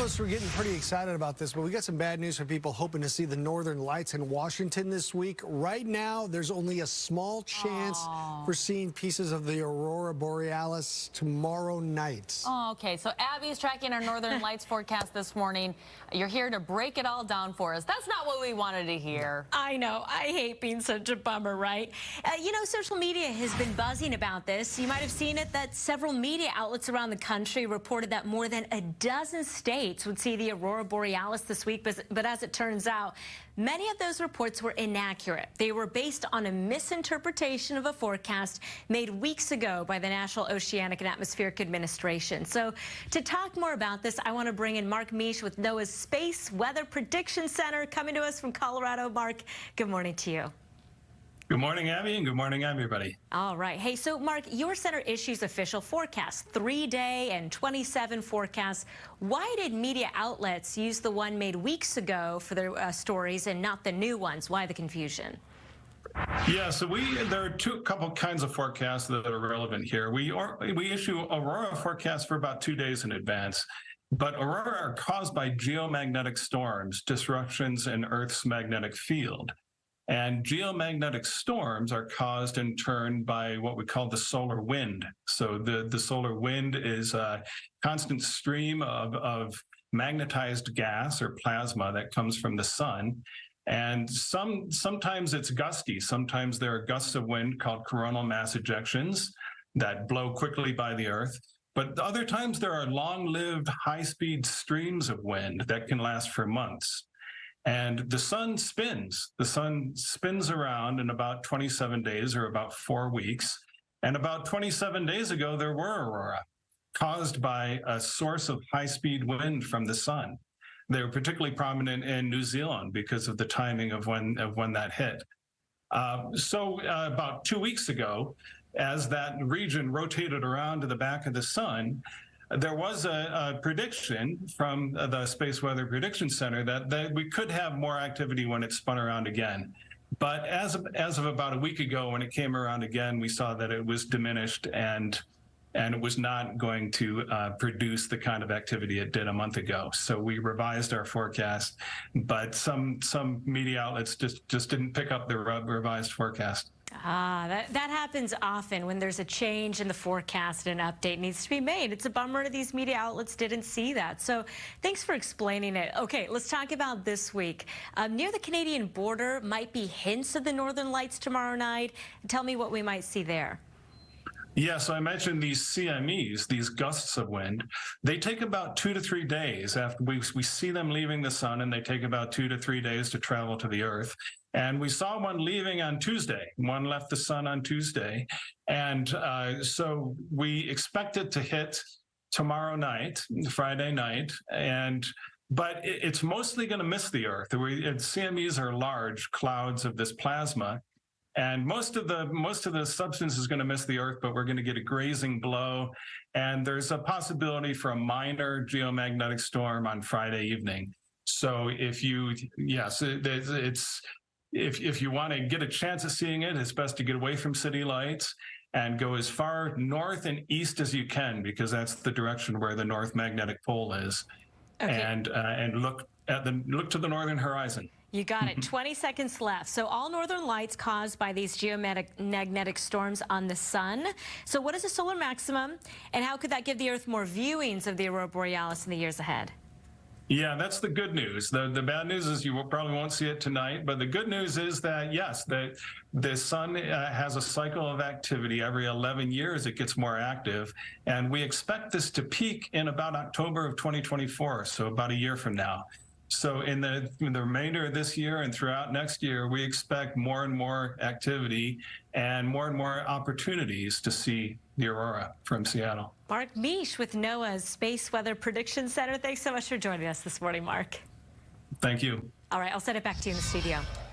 us are getting pretty excited about this, but we got some bad news for people hoping to see the northern lights in Washington this week. Right now, there's only a small chance for seeing pieces of the Aurora Borealis tomorrow night. Oh, okay. So Abby's tracking our northern lights forecast this morning. You're here to break it all down for us. That's not what we wanted to hear. I know. I hate being such a bummer, right? You know, social media has been buzzing about this. You might have seen it that several media outlets around the country reported that more than a dozen states would see the Aurora Borealis this week, but as it turns out, many of those reports were inaccurate. They were based on a misinterpretation of a forecast made weeks ago by the National Oceanic and Atmospheric Administration. So to talk more about this, I want to bring in Mark Misch with NOAA's Space Weather Prediction Center, coming to us from Colorado. Mark, good morning to you. Good morning, Abby, and good morning, everybody. All right. Hey, so Mark, your center issues official forecasts, 3-day and 27 forecasts. Why did media outlets use the one made weeks ago for their stories and not the new ones? Why the confusion? Yeah, so there are a couple kinds of forecasts that are relevant here. We issue aurora forecasts for about 2 days in advance, but aurora are caused by geomagnetic storms, disruptions in Earth's magnetic field. And geomagnetic storms are caused in turn by what we call the solar wind. So the solar wind is a constant stream of magnetized gas or plasma that comes from the sun. And sometimes it's gusty. Sometimes there are gusts of wind called coronal mass ejections that blow quickly by the Earth. But other times there are long-lived, high-speed streams of wind that can last for months. And the sun spins. The sun spins around in about 27 days, or about 4 weeks. And about 27 days ago, there were aurora caused by a source of high-speed wind from the sun. They were particularly prominent in New Zealand because of the timing of when that hit. So about 2 weeks ago, as that region rotated around to the back of the sun, there was a prediction from the Space Weather Prediction Center that we could have more activity when it spun around again. But as of about a week ago, when it came around again, we saw that it was diminished and it was not going to produce the kind of activity it did a month ago. So we revised our forecast, but some media outlets just didn't pick up the revised forecast. That happens often when there's a change in the forecast and an update needs to be made. It's a bummer that these media outlets didn't see that. So thanks for explaining it. Okay, let's talk about this week. Near the Canadian border might be hints of the northern lights tomorrow night. Tell me what we might see there. Yeah, so I mentioned these CMEs, these gusts of wind. They take about 2 to 3 days after we see them leaving the sun, and they take about 2 to 3 days to travel to the Earth. And we saw one leaving on Tuesday. One left the sun on Tuesday. And so we expect it to hit tomorrow night, Friday night. But it's mostly going to miss the Earth. CMEs are large clouds of this plasma. And most of the substance is going to miss the Earth, but we're going to get a grazing blow. And there's a possibility for a minor geomagnetic storm on Friday evening. So if you want to get a chance of seeing it, it's best to get away from city lights and go as far north and east as you can, because that's the direction where the North Magnetic Pole is. Okay. And look to the northern horizon. You got it. 20 seconds left. So all northern lights caused by these geomagnetic storms on the sun. So what is the solar maximum, and how could that give the Earth more viewings of the Aurora Borealis in the years ahead? Yeah, that's the good news. The bad news is you probably won't see it tonight, but the good news is that, yes, the sun has a cycle of activity. Every 11 years, it gets more active, and we expect this to peak in about October of 2024, so about a year from now. So in the remainder of this year and throughout next year, we expect more and more activity and more opportunities to see the aurora from Seattle. Mark Misch with NOAA's Space Weather Prediction Center. Thanks so much for joining us this morning, Mark. Thank you. All right, I'll send it back to you in the studio.